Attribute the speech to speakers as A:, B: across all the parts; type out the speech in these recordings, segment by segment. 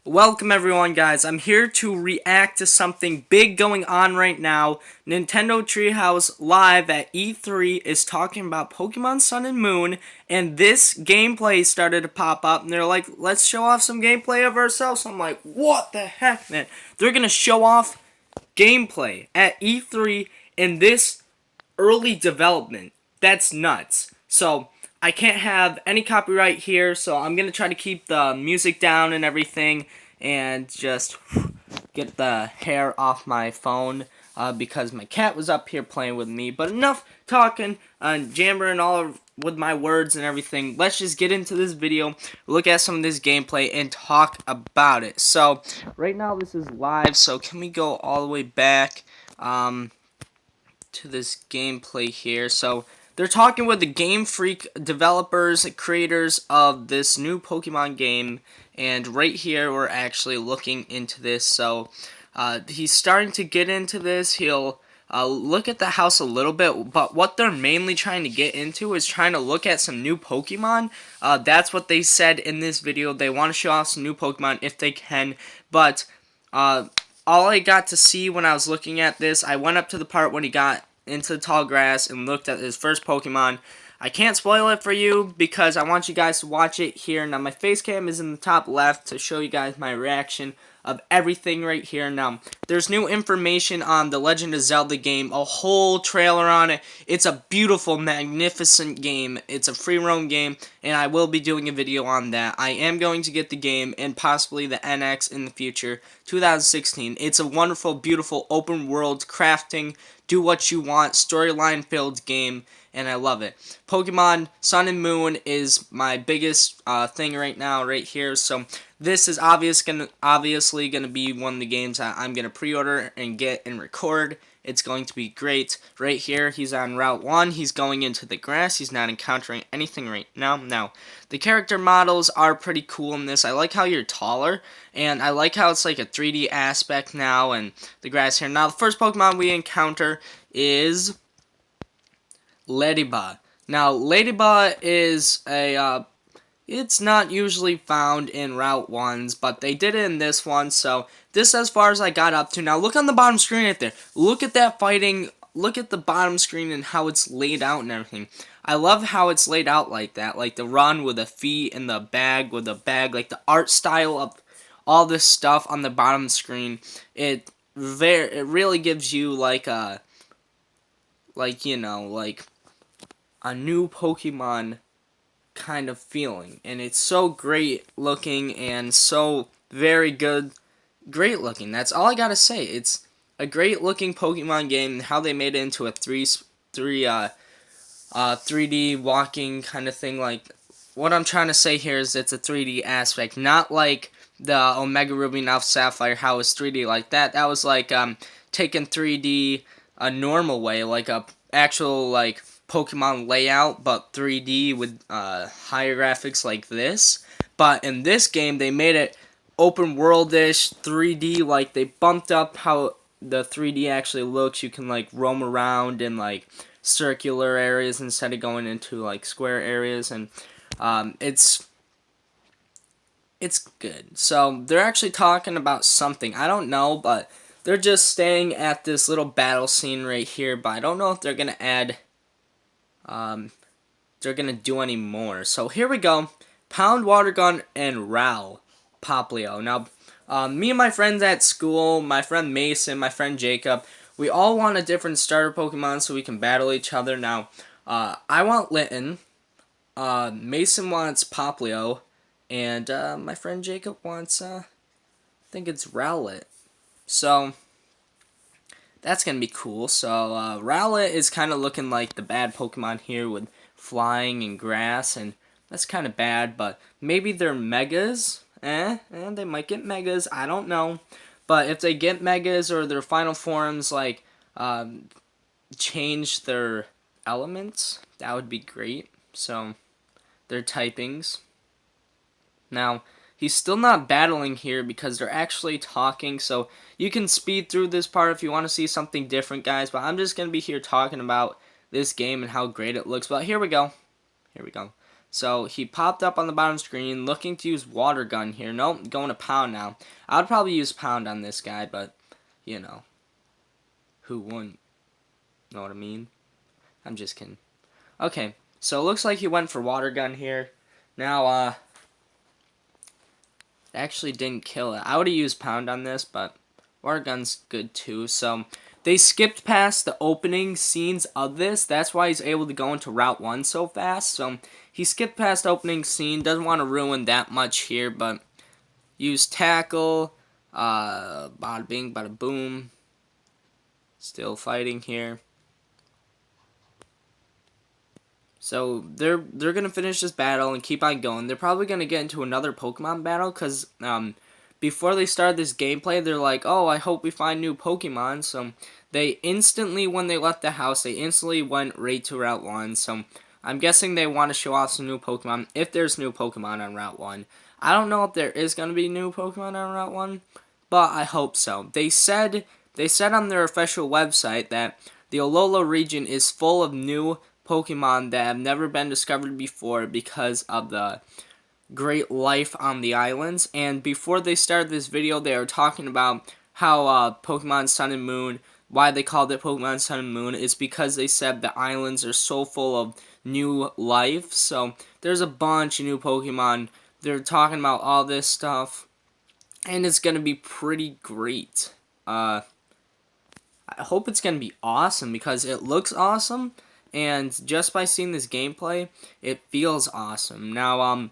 A: Welcome everyone guys, I'm here to react to something big going on right now. Nintendo Treehouse Live at E3 is talking about Pokemon Sun and Moon, and this gameplay started to pop up, and they're like, let's show off some gameplay of ourselves. I'm like, what the heck, man? They're gonna show off gameplay at E3 in this early development. That's nuts. So I can't have any copyright here, so I'm gonna try to keep the music down and everything, and just get the hair off my phone because my cat was up here playing with me. But enough talking and jammering with my words and everything. Let's just get into this video, look at some of this gameplay, and talk about it. So right now this is live. So can we go all the way back? To this gameplay here. So they're talking with the Game Freak developers, creators of this new Pokemon game, and right here we're actually looking into this. So he's starting to get into this. He'll look at the house a little bit, but what they're mainly trying to get into is trying to look at some new Pokemon. That's what they said in this video. They want to show off some new Pokemon if they can, but all I got to see when I was looking at this, I went up to the part when he got into the tall grass and looked at his first Pokemon. I can't spoil it for you because I want you guys to watch it here. Now, my face cam is in the top left to show you guys my reaction of everything right here. Now, there's new information on the Legend of Zelda game, a whole trailer on it. It's a beautiful, magnificent game. It's a free roam game, and I will be doing a video on that. I am going to get the game and possibly the NX in the future, 2016. It's a wonderful, beautiful, open world, crafting, do what you want, storyline filled game, and I love it. Pokemon Sun and Moon is my biggest thing right now, right here. So this is obviously gonna be one of the games that I'm gonna pre-order and get and record. It's going to be great. Right here, he's on Route 1. He's going into the grass. He's not encountering anything right now. Now, the character models are pretty cool in this. I like how you're taller, and I like how it's like a 3D aspect now, and the grass here. Now, the first Pokemon we encounter is Ladybug. Now, Ladybug is a it's not usually found in Route 1s, but they did it in this one, so this is as far as I got up to. Now, look on the bottom screen right there. Look at that fighting. Look at the bottom screen and how it's laid out and everything. I love how it's laid out like that, like the run with the feet and the bag with the bag, like the art style of all this stuff on the bottom screen. It really gives you like a, like a new Pokemon kind of feeling, and it's so great looking and so very good, great looking. That's all I gotta say. It's a great looking Pokemon game. How they made it into a 3D walking kind of thing. Like, what I'm trying to say here is it's a 3D aspect, not like the Omega Ruby and Alpha Sapphire. How it's 3D like that. That was like taking 3D a normal way, like a actual like Pokemon layout, but 3D with higher graphics like this. But in this game, they made it open world-ish 3D. Like, they bumped up how the 3D actually looks. You can like roam around in like circular areas instead of going into like square areas, and it's good. So they're actually talking about something. I don't know, but they're just staying at this little battle scene right here. But I don't know if they're gonna add they're gonna do any more. So here we go. Pound, Water Gun, and Ral Poplio. Now, me and my friends at school, my friend Mason, my friend Jacob, we all want a different starter Pokemon so we can battle each other. Now, I want Litten, Mason wants Poplio, and my friend Jacob wants, I think it's Rowlet. So, that's going to be cool. So, Rowlet is kind of looking like the bad Pokemon here with flying and grass, and that's kind of bad, but maybe they're Megas. They might get Megas, I don't know. But if they get Megas or their final forms, like, change their elements, that would be great. So, their typings. Now, he's still not battling here because they're actually talking, so you can speed through this part if you want to see something different, guys, but I'm just going to be here talking about this game and how great it looks. But here we go. Here we go. So he popped up on the bottom screen looking to use water gun here. Nope, going to pound now. I would probably use pound on this guy, but, you know, who wouldn't? Know what I mean? I'm just kidding. Okay, so it looks like he went for water gun here. Now, actually didn't kill it. I would have used pound on this, but water gun's good too. So they skipped past the opening scenes of this. That's why he's able to go into Route 1 so fast. So he skipped past the opening scene. Doesn't want to ruin that much here, but use tackle. Bada bing, bada boom. Still fighting here. So they're gonna finish this battle and keep on going. They're probably gonna get into another Pokemon battle because before they started this gameplay, they're like, "Oh, I hope we find new Pokemon." So they instantly, when they left the house, they instantly went right to Route 1. So I'm guessing they want to show off some new Pokemon if there's new Pokemon on Route 1. I don't know if there is gonna be new Pokemon on Route 1, but I hope so. They said on their official website that the Alola region is full of new Pokemon that have never been discovered before because of the great life on the islands. And before they started this video, they were talking about how Pokemon Sun and Moon, why they called it Pokemon Sun and Moon, is because they said the islands are so full of new life. So there's a bunch of new Pokemon. They're talking about all this stuff, and it's going to be pretty great. I hope it's going to be awesome because it looks awesome. And just by seeing this gameplay, it feels awesome. Now,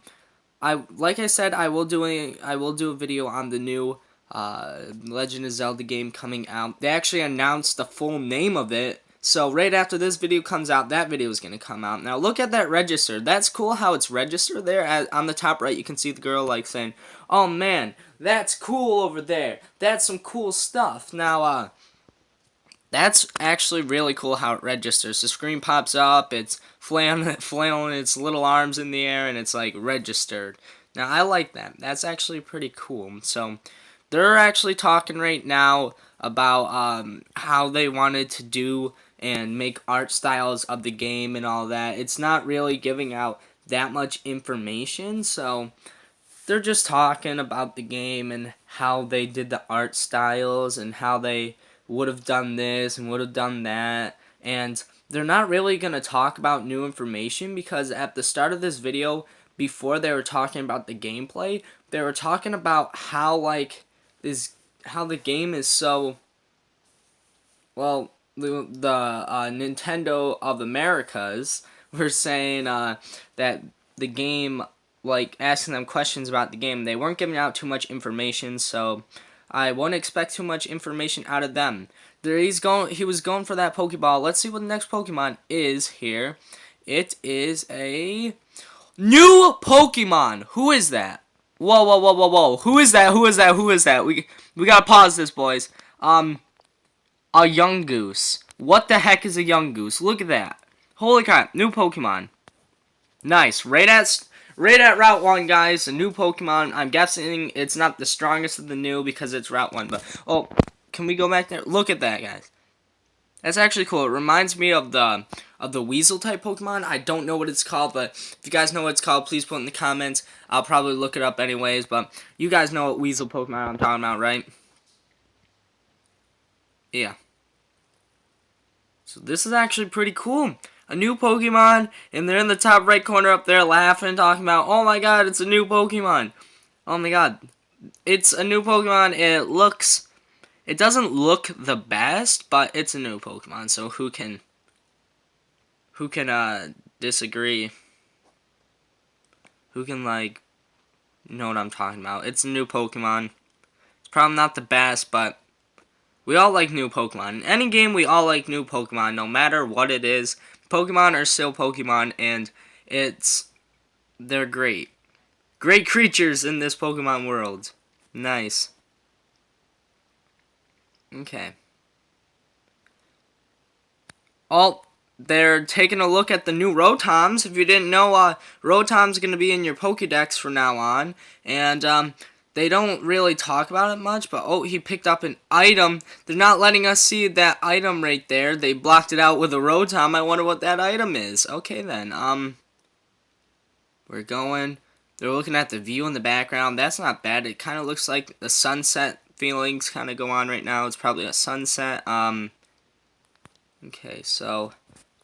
A: like I said, I will do a video on the new Legend of Zelda game coming out. They actually announced the full name of it. So right after this video comes out, that video is going to come out. Now look at that register. That's cool how it's registered there. On the top right, you can see the girl like saying, "Oh man, that's cool over there. That's some cool stuff." Now, that's actually really cool how it registers. The screen pops up, it's flailing its little arms in the air, and it's like registered. Now, I like that. That's actually pretty cool. So, they're actually talking right now about how they wanted to do and make art styles of the game and all that. It's not really giving out that much information, so they're just talking about the game and how they did the art styles and how they would have done this and would have done that. And they're not really going to talk about new information because at the start of this video, before they were talking about the gameplay, they were talking about how how the game is so, well, the Nintendo of Americas were saying that the game, like asking them questions about the game, they weren't giving out too much information, so I won't expect too much information out of them. He was going for that Pokeball. Let's see what the next Pokemon is here. It is a new Pokemon. Who is that? Whoa, whoa, whoa, whoa, whoa. Who is that? Who is that? Who is that? We gotta pause this, boys. A Yungoos. What the heck is a Yungoos? Look at that. Holy crap, new Pokemon. Nice. Right at Route 1, guys. A new Pokemon. I'm guessing it's not the strongest of the new because it's Route 1. But, oh, can we go back there? Look at that, guys. That's actually cool. It reminds me of the Weasel type Pokemon. I don't know what it's called, but if you guys know what it's called, please put it in the comments. I'll probably look it up anyways, but you guys know what Weasel Pokemon I'm talking about, right? Yeah. So this is actually pretty cool. A new Pokemon, and they're in the top right corner up there laughing, talking about, "Oh my god, it's a new Pokemon." Oh my god. It's a new Pokemon. It doesn't look the best, but it's a new Pokemon, so who can disagree? Who can, like, know what I'm talking about? It's a new Pokemon. It's probably not the best, but we all like new Pokemon. In any game, we all like new Pokemon, no matter what it is. Pokemon are still Pokemon, and they're great. Great creatures in this Pokemon world. Nice. Okay. Oh, they're taking a look at the new Rotoms. If you didn't know, Rotom's going to be in your Pokedex from now on. And, they don't really talk about it much, but oh, he picked up an item. They're not letting us see that item right there. They blocked it out with a Rotom. I wonder what that item is. Okay then, We're going. They're looking at the view in the background. That's not bad. It kind of looks like the sunset feelings kind of go on right now. It's probably a sunset. Okay, so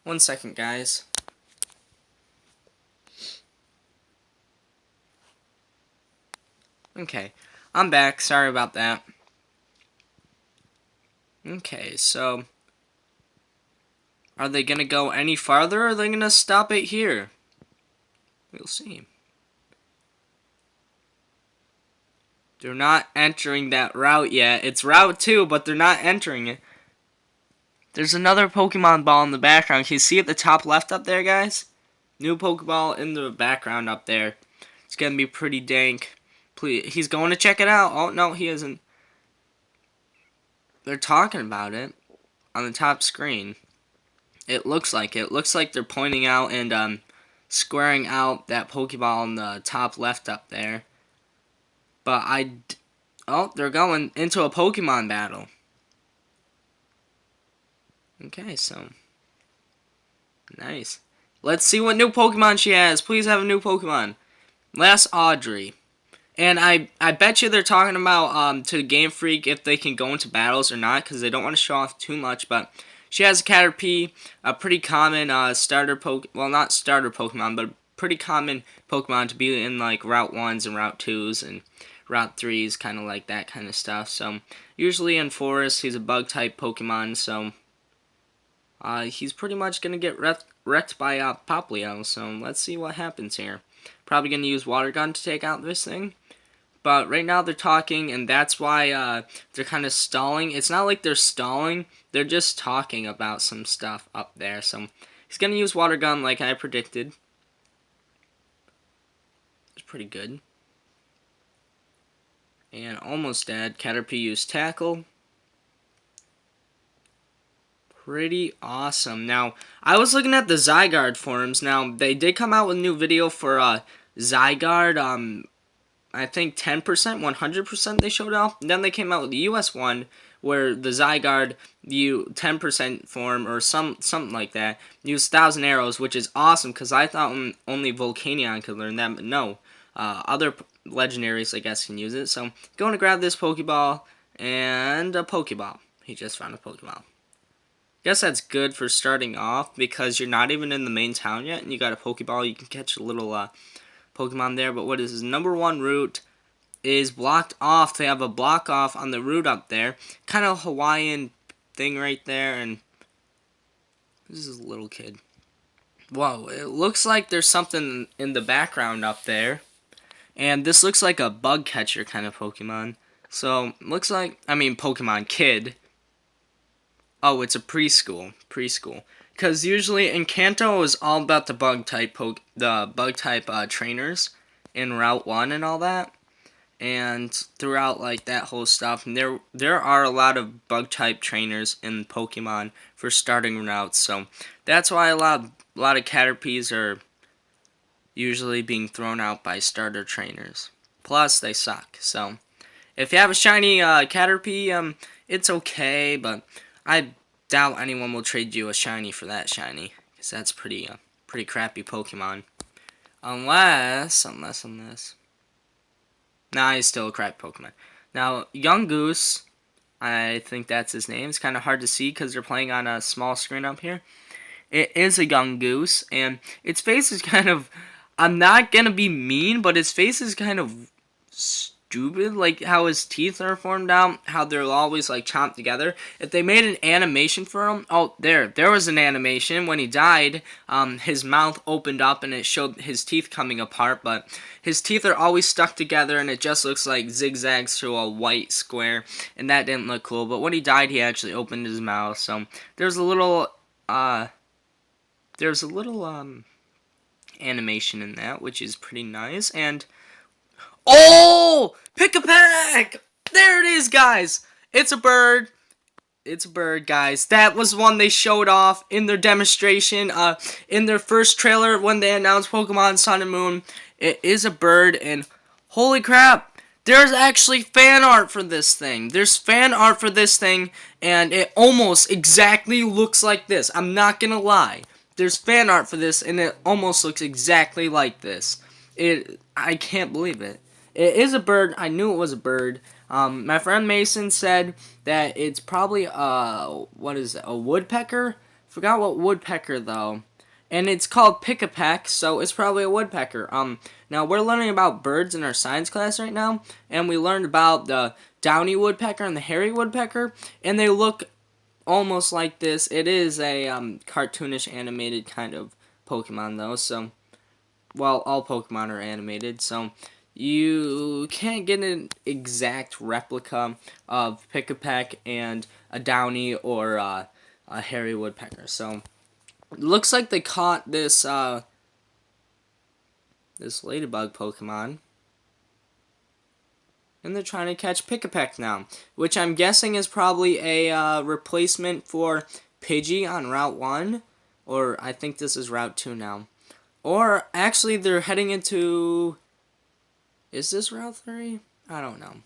A: 1 second, guys. Okay, I'm back. Sorry about that. Okay, so are they going to go any farther, or are they going to stop it here? We'll see. They're not entering that route yet. It's Route 2, but they're not entering it. There's another Pokemon ball in the background. Can you see at the top left up there, guys? New Pokeball in the background up there. It's going to be pretty dank. Please, he's going to check it out. Oh, no, he isn't. They're talking about it on the top screen. It looks like it. It looks like they're pointing out and squaring out that Pokeball in the top left up there. But oh, they're going into a Pokemon battle. Okay, so nice. Let's see what new Pokemon she has. Please have a new Pokemon. Last Audrey. And I bet you they're talking about to Game Freak if they can go into battles or not, because they don't want to show off too much. But she has a Caterpie, a pretty common starter well, not starter Pokemon, but pretty common Pokemon to be in like Route 1s and Route 2s and Route 3s, kind of like that kind of stuff. So usually in Forest, he's a bug type Pokemon, so he's pretty much gonna get wrecked by Poplio. So let's see what happens here. Probably gonna use Water Gun to take out this thing. But right now they're talking, and that's why they're kind of stalling. It's not like they're stalling. They're just talking about some stuff up there. So he's going to use Water Gun like I predicted. It's pretty good. And almost dead. Caterpie used Tackle. Pretty awesome. Now, I was looking at the Zygarde forums. Now, they did come out with a new video for Zygarde. I think 10%, 100% they showed off. Then they came out with the US one where the Zygarde, you 10% form or something like that, used 1,000 arrows, which is awesome because I thought only Volcanion could learn that, but no. Other legendaries, I guess, can use it. So, going to grab this Pokeball and a Pokeball. He just found a Pokeball. Guess that's good for starting off because you're not even in the main town yet and you got a Pokeball. You can catch a little Pokemon there, but what is his number one route is blocked off. They have a block off on the route up there. Kind of Hawaiian thing right there, and this is a little kid. Whoa, it looks like there's something in the background up there. And this looks like a bug catcher kind of Pokemon. So, looks like, Pokemon Kid. Oh, it's a preschool. Because usually in Kanto is all about the bug type trainers in Route 1 and all that. And throughout like that whole stuff, and there are a lot of bug type trainers in Pokemon for starting routes. So that's why a lot of Caterpies are usually being thrown out by starter trainers. Plus they suck. So if you have a shiny Caterpie, it's okay, but I doubt anyone will trade you a shiny for that shiny, because that's pretty crappy Pokemon. Unless. Nah, he's still a crap Pokemon. Now, Yungoos, I think that's his name. It's kind of hard to see because they're playing on a small screen up here. It is a Yungoos, and its face is kind of. I'm not gonna be mean, but his face is kind of stupid, like how his teeth are formed out, how they're always like chomped together. If they made an animation for him, oh, there was an animation when he died. His mouth opened up and it showed his teeth coming apart, but his teeth are always stuck together and it just looks like zigzags through a white square, and that didn't look cool. But when he died, he actually opened his mouth, so there's a little animation in that, which is pretty nice. And oh, pick a pack! There it is, guys. It's a bird. It's a bird, guys. That was one they showed off in their demonstration, in their first trailer when they announced Pokemon Sun and Moon. It is a bird, and holy crap, there's actually fan art for this thing. There's fan art for this thing, and it almost exactly looks like this. I'm not gonna lie. There's fan art for this, and it almost looks exactly like this. I can't believe it. It is a bird. I knew it was a bird. My friend Mason said that it's probably what is it, a woodpecker? Forgot what woodpecker though. And it's called pick-a-peck, so it's probably a woodpecker. Now we're learning about birds in our science class right now, and we learned about the downy woodpecker and the hairy woodpecker, and they look almost like this. It is a cartoonish animated kind of Pokemon though, so well, all Pokemon are animated, so you can't get an exact replica of Pick-a-Peck and a Downy or a hairy woodpecker. So it looks like they caught this ladybug Pokemon, and they're trying to catch Pick-a-Peck now, which I'm guessing is probably a replacement for Pidgey on Route 1, or I think this is Route 2 now. Or, actually, they're heading into... Is this Route 3? I don't know.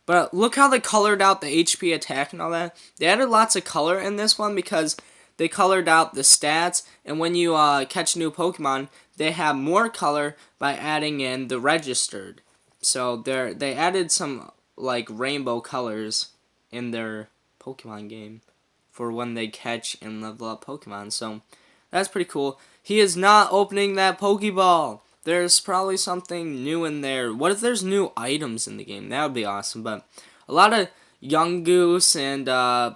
A: But look how they colored out the HP attack and all that. They added lots of color in this one because they colored out the stats. And when you catch new Pokemon, they have more color by adding in the registered. So they added some like rainbow colors in their Pokemon game for when they catch and level up Pokemon. So that's pretty cool. He is not opening that Pokeball. There's probably something new in there. What if there's new items in the game? That would be awesome. But a lot of Yungoos and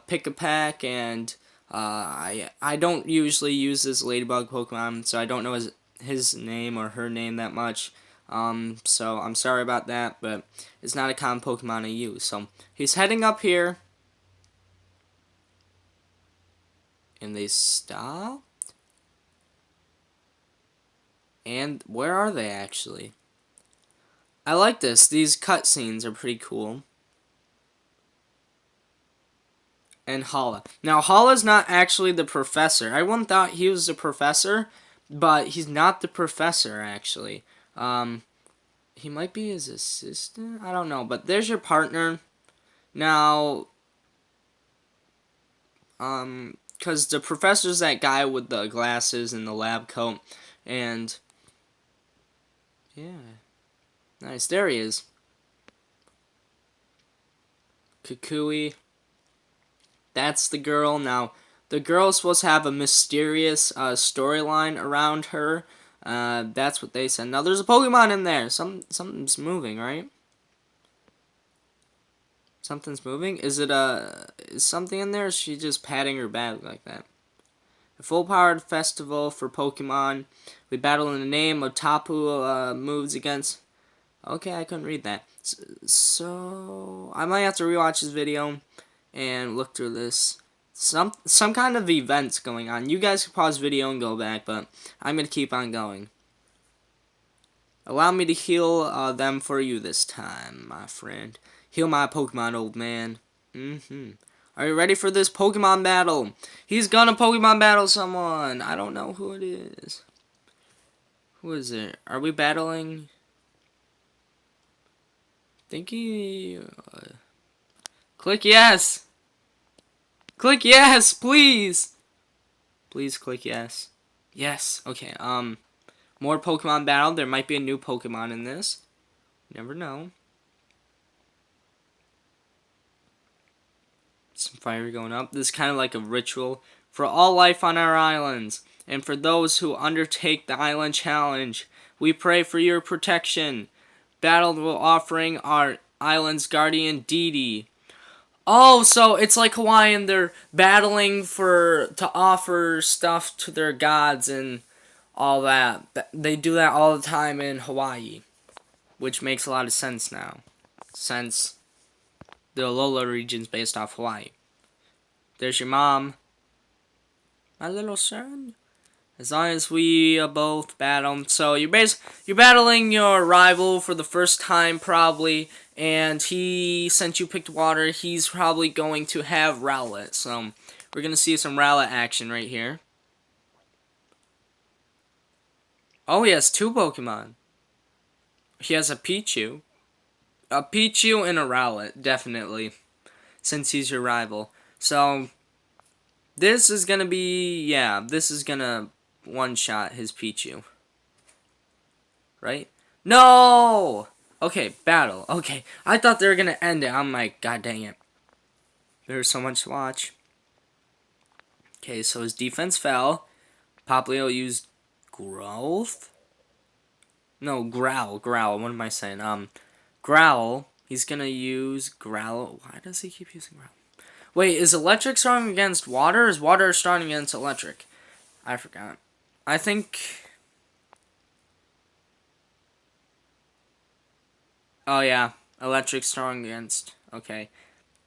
A: Pick-a-Peck and I don't usually use this Ladybug Pokemon, so I don't know his name or her name that much. So I'm sorry about that, but it's not a common Pokemon I use. So he's heading up here, and they stop. And where are they actually? I like this. These cutscenes are pretty cool. And Hala. Now, Hala's not actually the professor. Everyone thought he was the professor, but he's not the professor, actually. He might be his assistant? I don't know, but there's your partner. Now, because the professor's that guy with the glasses and the lab coat, and, yeah. Nice, there he is. Kukui. That's the girl. Now, the girl's supposed to have a mysterious storyline around her. That's what they said. Now, there's a Pokemon in there. Something's moving, right? Something's moving? Is something in there, or is she just patting her back like that? A full-powered festival for Pokemon. We battle in the name of Tapu moves against... Okay, I couldn't read that. So, I might have to rewatch this video and look through this. Some kind of events going on. You guys can pause video and go back, but I'm going to keep on going. Allow me to heal them for you this time, my friend. Heal my Pokemon, old man. Are you ready for this Pokemon battle? He's gonna Pokemon battle someone. I don't know who it is. Who is it? Are we battling? Think he... Click yes! Click yes, please! Please click yes. Yes, okay, more Pokemon battle. There might be a new Pokemon in this. Never know. Some fire going up. This is kind of like a ritual for all life on our islands. And for those who undertake the island challenge, we pray for your protection. Battle while offering our island's guardian, Didi. Oh, so it's like Hawaiian. They're battling to offer stuff to their gods and all that. They do that all the time in Hawaii, which makes a lot of sense now, since the Alola region's based off Hawaii. There's your mom. My little son. As long as we both battle. So you're battling your rival for the first time probably, and since you picked water, he's probably going to have Rowlet. So we're gonna see some Rowlet action right here. Oh, he has two Pokemon. He has a Pichu. A Pichu and a Rowlet, definitely, since he's your rival. So this is gonna be, yeah, this is gonna one-shot his Pichu. right? No! Okay, battle. Okay, I thought they were gonna end it. I'm like, god dang it. There's so much to watch. Okay, so his defense fell. Popplio used growth? No, growl. What am I saying? Growl. He's gonna use growl. Why does he keep using growl? Wait, is electric strong against water? Or is water strong against electric? I forgot. I think... Oh, yeah. Electric strong against... Okay.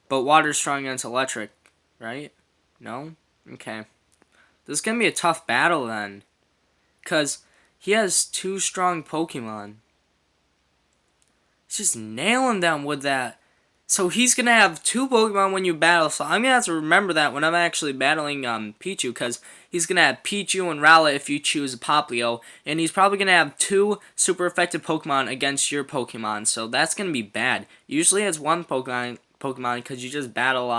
A: But water's strong against electric, right? No? Okay. This is gonna be a tough battle, then. Because he has two strong Pokemon. He's just nailing them with that. So he's going to have two Pokemon when you battle. So I'm going to have to remember that when I'm actually battling Pichu. Because he's going to have Pichu and Rowlet if you choose Popplio. And he's probably going to have two super effective Pokemon against your Pokemon. So that's going to be bad. Usually it's one Pokemon because you just battle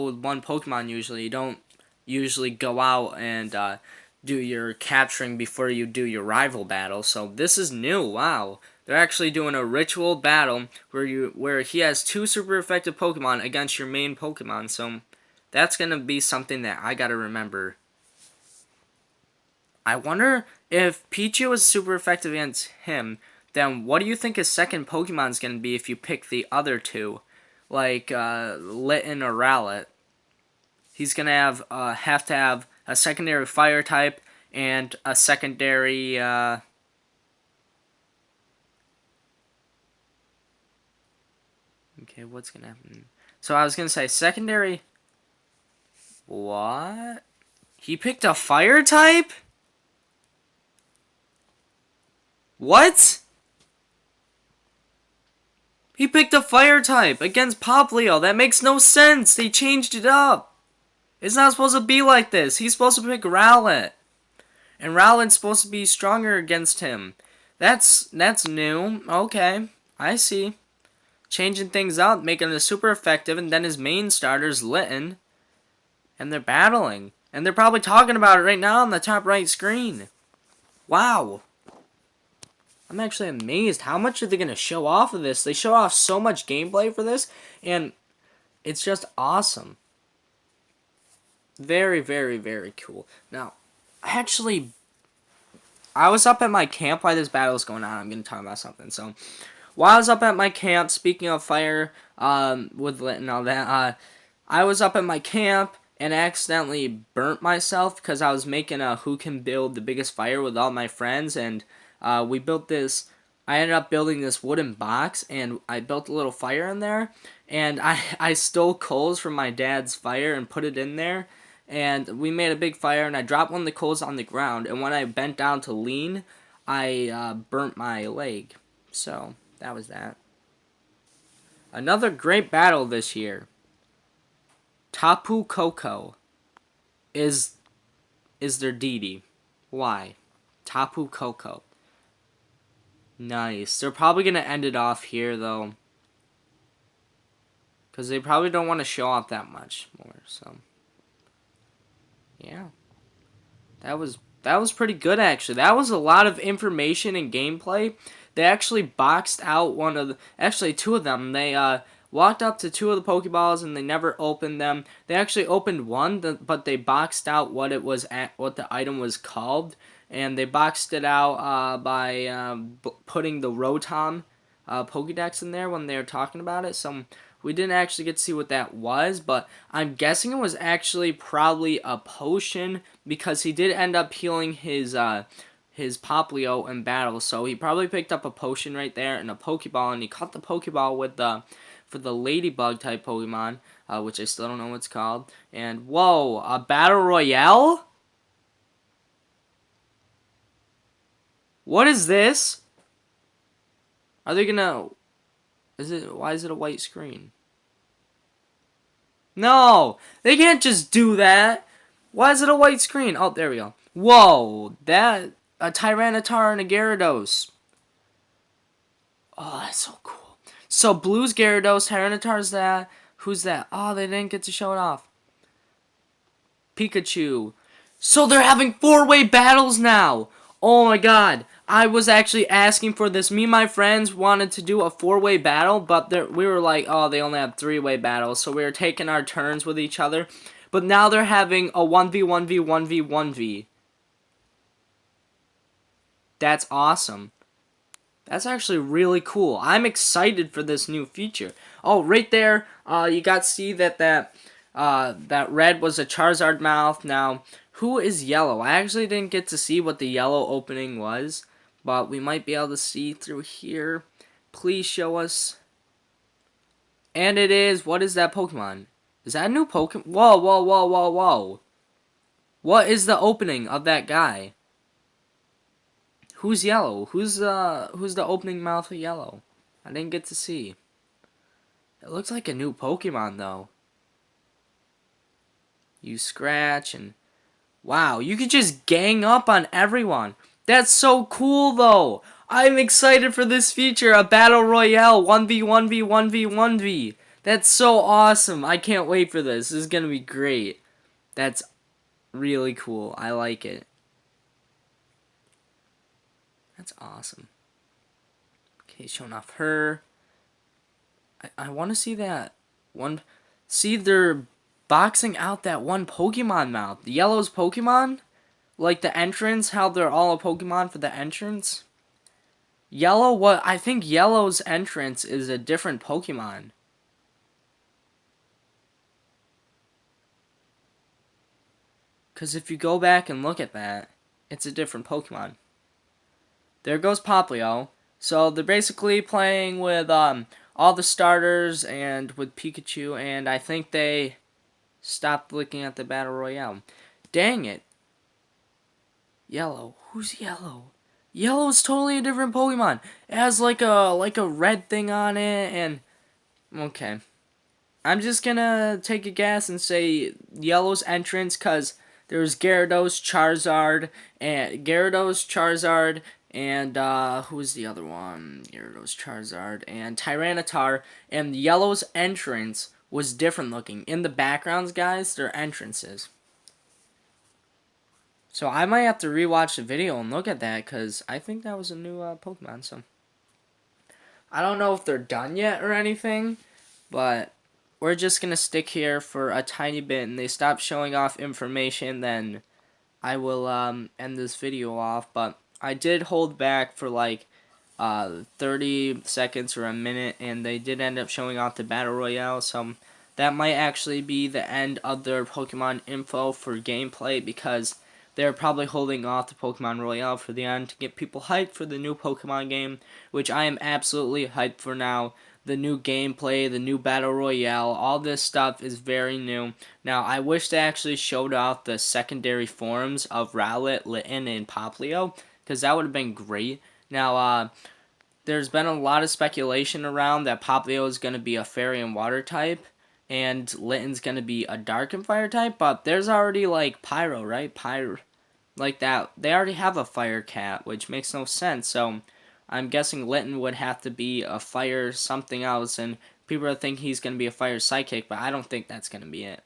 A: with one Pokemon usually. You don't usually go out and do your capturing before you do your rival battle. So this is new. Wow. They're actually doing a ritual battle where he has two super effective Pokemon against your main Pokemon. So that's going to be something that I got to remember. I wonder if Pichu is super effective against him, then what do you think his second Pokemon is going to be if you pick the other two? Like Litten or Rowlet. He's going to have to have a secondary fire type and a secondary okay, what's gonna happen? So I was gonna say secondary. What? He picked a fire type? What? He picked a fire type against Popplio. That makes no sense. They changed it up. It's not supposed to be like this. He's supposed to pick Rowlet. And Rowlet's supposed to be stronger against him. That's new. Okay, I see. Changing things up, making it super effective, and then his main starter's Litten. And they're battling. And they're probably talking about it right now on the top right screen. Wow. I'm actually amazed. How much are they going to show off of this? They show off so much gameplay for this, and it's just awesome. Very, very, very cool. Now, actually, I was up at my camp while this battle was going on. I'm going to talk about something. So, while I was up at my camp, speaking of fire, with Lit and all that, I was up at my camp and accidentally burnt myself because I was making a who can build the biggest fire with all my friends, and we built this. I ended up building this wooden box, and I built a little fire in there, and I stole coals from my dad's fire and put it in there, and we made a big fire, and I dropped one of the coals on the ground, and when I bent down to lean, I burnt my leg. So, that was that. Another great battle this year. Tapu Koko is their deity. Why? Tapu Koko. Nice. They're probably going to end it off here, though. Because they probably don't want to show off that much more, so. Yeah. That was pretty good, actually. That was a lot of information and gameplay. They actually boxed out actually two of them. They walked up to two of the Pokeballs and they never opened them. They actually opened one, but they boxed out what the item was called, and they boxed it out by putting the Rotom Pokedex in there when they were talking about it. So we didn't actually get to see what that was, but I'm guessing it was actually probably a potion because he did end up healing his Popplio in battle. So he probably picked up a potion right there and a Pokeball, and he caught the Pokeball for the Ladybug type Pokemon, which I still don't know what it's called. And whoa, a Battle Royale? What is this? Are they gonna... Why is it a white screen? No! They can't just do that! Why is it a white screen? Oh, there we go. Whoa! A Tyranitar and a Gyarados. Oh, that's so cool. So, Blue's Gyarados, Tyranitar's that. Who's that? Oh, they didn't get to show it off. Pikachu. So, they're having 4-way battles now! Oh my god. I was actually asking for this. Me and my friends wanted to do a 4-way battle, but we were like, oh, they only have 3-way battles, so we were taking our turns with each other. But now they're having a 1v1v1v1v. That's awesome. That's actually really cool. I'm excited for this new feature. Oh, right there, you got to see that red was a Charizard mouth. Now, who is yellow? I actually didn't get to see what the yellow opening was, but we might be able to see through here. Please show us. And it is, what is that Pokemon? Is that a new Pokemon? Whoa, whoa, whoa, whoa, whoa. What is the opening of that guy? Who's yellow? Who's the opening mouth of yellow? I didn't get to see. It looks like a new Pokemon though. You scratch and wow, you could just gang up on everyone. That's so cool though. I'm excited for this feature, a battle royale 1v1v1v1v. That's so awesome. I can't wait for this. This is going to be great. That's really cool. I like it. That's awesome. Okay, showing off her. I want to see that one. See, they're boxing out that one Pokemon mouth. The yellow's Pokemon? Like the entrance, how they're all a Pokemon for the entrance? Yellow, what? I think yellow's entrance is a different Pokemon. Because if you go back and look at that, it's a different Pokemon. There goes Poplio. So they're basically playing with all the starters and with Pikachu, and I think they stopped looking at the Battle Royale. Dang it. Yellow. Who's yellow? Yellow's totally a different Pokemon. It has like a red thing on it, and okay. I'm just gonna take a guess and say yellow's entrance, because there's Gyarados, Charizard, and who was the other one? Gyarados, Charizard, and Tyranitar, and yellow's entrance was different looking. In the backgrounds, guys, their entrances. So I might have to rewatch the video and look at that, because I think that was a new Pokemon, so. I don't know if they're done yet or anything, but we're just going to stick here for a tiny bit, and they stop showing off information, then I will end this video off. But I did hold back for like 30 seconds or a minute, and they did end up showing off the Battle Royale, so that might actually be the end of their Pokemon info for gameplay, because they're probably holding off the Pokemon Royale for the end to get people hyped for the new Pokemon game, which I am absolutely hyped for now. The new gameplay, the new Battle Royale, all this stuff is very new. Now, I wish they actually showed off the secondary forms of Rowlet, Litten, and Poplio, because that would have been great. Now, there's been a lot of speculation around that Poplio is going to be a Fairy and Water type, and Litten's going to be a Dark and Fire type, but there's already, like, Pyro, right? Pyro, like that. They already have a Fire Cat, which makes no sense, so I'm guessing Litten would have to be a Fire something else, and people are thinking he's going to be a Fire Psychic, but I don't think that's going to be it.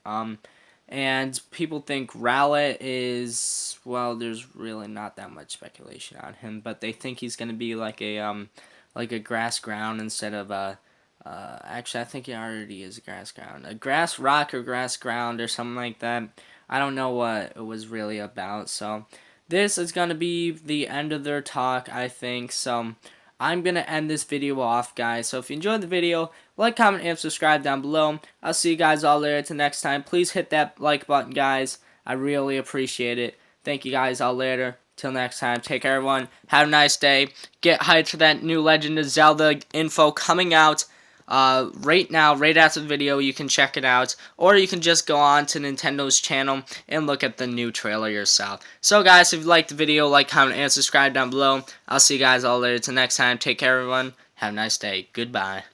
A: And people think Rowlet is, well, there's really not that much speculation on him, but they think he's going to be like a grass ground instead of a, actually I think he already is a grass ground. A grass rock or grass ground or something like that. I don't know what it was really about, so this is going to be the end of their talk, I think, so I'm going to end this video off, guys. So if you enjoyed the video, like, comment, and subscribe down below. I'll see you guys all later till next time. Please hit that like button, guys. I really appreciate it. Thank you guys all later. Till next time, take care, everyone. Have a nice day. Get hyped for that new Legend of Zelda info coming out right now, right after the video. You can check it out, or you can just go on to Nintendo's channel and look at the new trailer yourself. So guys, if you liked the video, like, comment, and subscribe down below. I'll see you guys all later till next time. Take care, everyone. Have a nice day. Goodbye.